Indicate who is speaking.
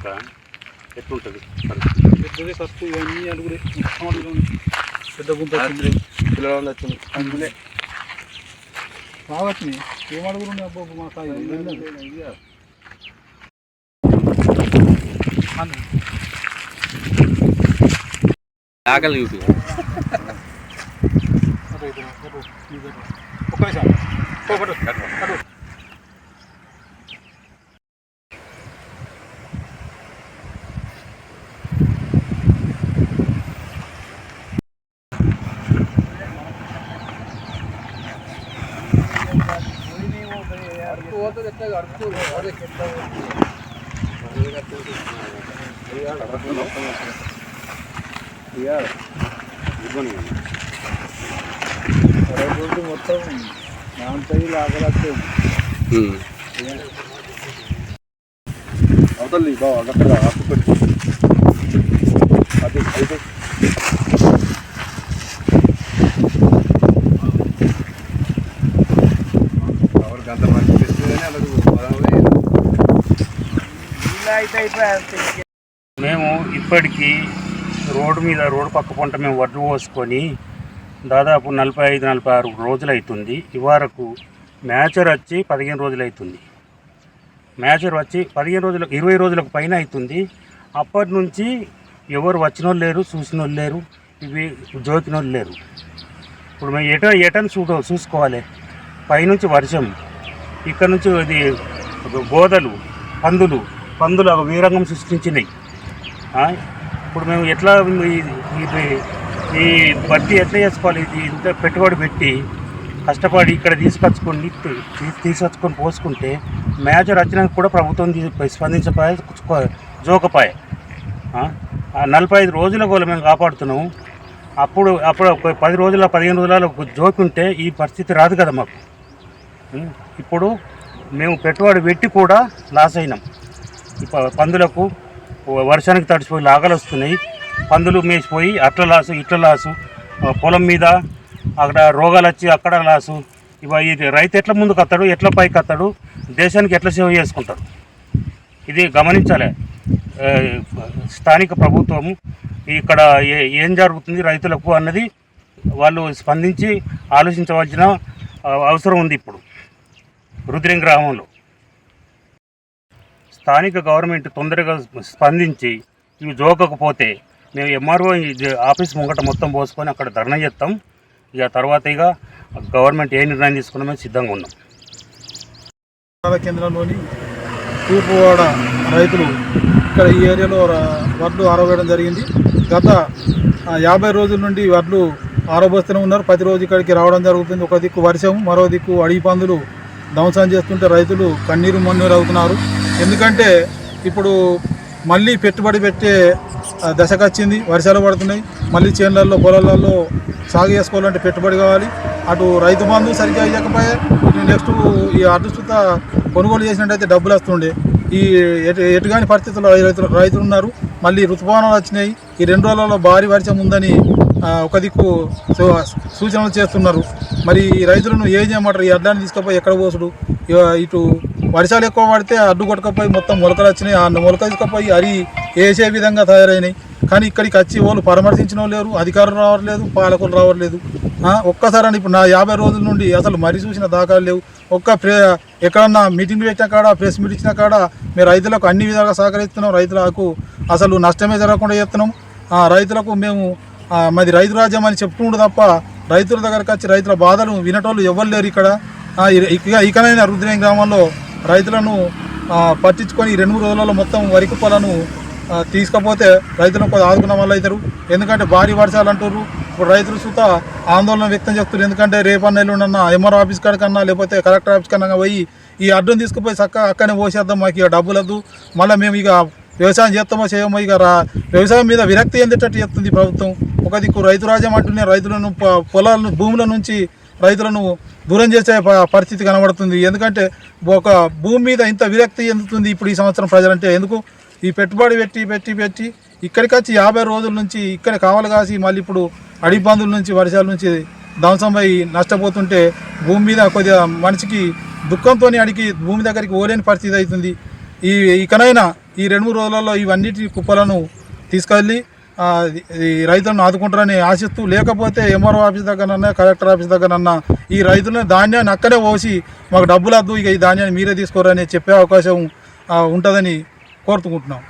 Speaker 1: లేక ఎట్లుంటుంది
Speaker 2: పెద్దదే ఖర్చు ఇవన్నీ అడుగురే పెద్ద గుంత పిల్లలు వచ్చింది అందులో బాగా వచ్చినాయి. ఏం అడుగురు అబ్బా మా సాయి
Speaker 1: ఆకలి చూపి
Speaker 2: ఒక్క నిమిషం మొత్తం నాలుగు ఆగలేదు అవతలి బావ అక్కడ ఆకుపెట్టి అది అయితే గంట మంచి
Speaker 1: మేము ఇప్పటికీ రోడ్డు పక్క పంట మేము వడ్లు పోసుకొని దాదాపు 45-46 రోజులు అవుతుంది. ఇవరకు మ్యాచర్ వచ్చి 15 రోజులు అవుతుంది. మ్యాచర్ వచ్చి 15 రోజులు 20 రోజులకు పైన అవుతుంది. అప్పటి నుంచి ఎవరు వచ్చిన వాళ్ళు లేరు, చూసిన వాళ్ళు లేరు, ఇవి జోకిన వాళ్ళు లేరు. ఇప్పుడు మేము ఎటని చూసుకోవాలి. పైనుంచి వర్షం, ఇక్కడ నుంచి ఇది గోదలు పందులు వీరంగం సృష్టించినాయి. ఇప్పుడు మేము ఎట్లా ఈ బట్టి ఎట్లా చేసుకోవాలి? ఇది ఇంత పెట్టుబడి పెట్టి కష్టపడి ఇక్కడ తీసుకొచ్చుకొని పోసుకుంటే మ్యాచర్ వచ్చినాక కూడా ప్రభుత్వం స్పందించపాయ జోకపాయ. 45 రోజుల కూడా మేము కాపాడుతున్నాము. అప్పుడు 10 రోజుల 15 రోజుల జోకుంటే ఈ పరిస్థితి రాదు కదా మాకు. ఇప్పుడు మేము పెట్టుబడి పెట్టి కూడా లాస్ అయినాం. పందులకు వర్షానికి తడిచిపోయి లాగలు వస్తున్నాయి. పందులు మేసిపోయి అట్ల లాసు పొలం మీద అక్కడ రోగాలు వచ్చి అక్కడ లాసు. ఇది రైతు ఎట్లా ముందుకు వస్తాడు, ఎట్లా పైకి వస్తాడు, దేశానికి ఎట్లా సేవ చేసుకుంటాడు? ఇది గమనించాలి స్థానిక ప్రభుత్వము. ఇక్కడ ఏం జరుగుతుంది రైతులకు అన్నది వాళ్ళు స్పందించి ఆలోచించవలసిన అవసరం ఉంది. ఇప్పుడు రుద్రేం గ్రామంలో స్థానిక గవర్నమెంట్ తొందరగా స్పందించి ఇవి జోకకపోతే మేము ఎంఆర్ఓ ఆఫీస్ ముంగట మొత్తం పోసుకొని అక్కడ ధర్నా చేస్తాం. ఇక తర్వాత గవర్నమెంట్ ఏ నిర్ణయం తీసుకున్నామో సిద్ధంగా ఉన్నాం.
Speaker 2: కేంద్రంలోని తూర్పువాడ రైతులు ఇక్కడ ఈ ఏరియాలో వడ్లు ఆరవేయడం జరిగింది. గత 50 రోజుల నుండి వడ్లు ఆరబోస్తూనే ఉన్నారు. ప్రతిరోజు ఇక్కడికి రావడం జరుగుతుంది. ఒక దిక్కు వర్షం, మరో దిక్కు అడవి పందులు ధ్వంసం చేస్తుంటే రైతులు కన్నీరు మన్నీరు అవుతున్నారు. ఎందుకంటే ఇప్పుడు మళ్ళీ పెట్టుబడి పెట్టే దశకు వచ్చింది. వర్షాలు పడుతున్నాయి. మళ్ళీ చేనులలో పొలాలలో సాగు చేసుకోవాలంటే పెట్టుబడి కావాలి. అటు రైతు బంధు సరిగ్గా ఇవ్వకపోయే ఇటు నెక్స్ట్ ఈ అడ్డుస్తుత కొనుగోలు చేసినట్టయితే డబ్బులు వస్తుండే. ఈ ఎటుగాని పరిస్థితుల్లో రైతులు ఉన్నారు. మళ్ళీ ఋతుపవనాలు వచ్చినాయి. ఈ 2 రోజులలో భారీ వర్షం ఉందని ఒక దిక్కు సూచనలు చేస్తున్నారు. మరి ఈ రైతులను ఏం చేయమంటారు? ఈ అడ్డాన్ని తీసుకుపోయి ఎక్కడ పోసుడు? ఇటు వర్షాలు ఎక్కువ పడితే అడ్డు కొట్టకపోయి మొత్తం మొలకలు వచ్చినాయి. ఆ మొలక తీసుకుపోయి అరి వేసే విధంగా తయారైనాయి. కానీ ఇక్కడికి వచ్చి వాళ్ళు పరామర్శించిన లేరు, అధికారులు రావట్లేదు, పాలకులు రావట్లేదు. ఒక్కసారి ఇప్పుడు నా 50 రోజుల నుండి అసలు మరీ చూసిన దాఖలు లేవు. ఎక్కడన్నా మీటింగ్ పెట్టిన కాడ, ప్రెస్ మీట్ ఇచ్చిన కాడ మేము రైతులకు అన్ని విధాలుగా సహకరిస్తున్నాం. రైతులకు అసలు నష్టమే జరగకుండా చేస్తున్నాం. రైతులకు మేము మాది రైతు రాజ్యం అని చెప్పుకుంటూ తప్ప రైతుల దగ్గరకు వచ్చి రైతుల బాధలు వినటోళ్ళు ఎవరు లేరు ఇక్కడ. ఇకనైనా రుద్రేం గ్రామంలో రైతులను పట్టించుకొని 2-3 రోజులలో మొత్తం వరి కుప్పలను తీసుకపోతే రైతులకు ఆదుకున్న వాళ్ళు అవుతారు. ఎందుకంటే భారీ వర్షాలు అంటారు. ఇప్పుడు రైతులు సుత ఆందోళన వ్యక్తం చేస్తారు. ఎందుకంటే రేపన్న ఎల్లుండన్నా ఎంఆర్ఓ ఆఫీస్ కాడికన్నా లేకపోతే కలెక్టర్ ఆఫీస్ కన్నా పోయి ఈ అడ్డును తీసుకుపోయి చక్కగా అక్కడనే పోసేద్దాం, మాకు ఇక డబ్బులు వద్దు, మళ్ళీ మేము ఇక వ్యవసాయం చేస్తామో చేయమో, ఇక వ్యవసాయం మీద విరక్తి చెందేటట్టు చేస్తుంది ప్రభుత్వం. ఒక దిక్కు రైతు రాజ్యం అంటూనే రైతులను పొలాలను భూముల నుంచి రైతులను దూరం చేసే పరిస్థితి కనబడుతుంది. ఎందుకంటే ఒక భూమి మీద ఇంత విరక్తి చెందుతుంది ఇప్పుడు ఈ సంవత్సరం ప్రజలంటే. ఎందుకు ఈ పెట్టుబడి పెట్టి ఇక్కడికి వచ్చి 50 రోజుల నుంచి ఇక్కడ కావాలి కాసి మళ్ళీ ఇప్పుడు అడవి పందుల నుంచి వర్షాల నుంచి ధ్వంసమై నష్టపోతుంటే భూమి మీద కొద్దిగా మనిషికి దుఃఖంతో అడిగి భూమి దగ్గరికి ఓలేని పరిస్థితి అవుతుంది. ఇకనైనా ఈ 2-3 రోజులలో ఇవన్నిటి కుప్పలను తీసుకెళ్ళి ఈ రైతులను ఆదుకుంటారని ఆశిస్తూ, లేకపోతే ఎంఆర్ఓ ఆఫీస్ దగ్గరనన్నా కలెక్టర్ ఆఫీస్ దగ్గరనన్నా ఈ రైతులను ధాన్యాన్ని అక్కడే పోసి మాకు డబ్బులు వద్దు, ఇక ఈ ధాన్యాన్ని మీరే తీసుకోరని చెప్పే అవకాశం ఉంటుందని కోరుకుంటున్నాం.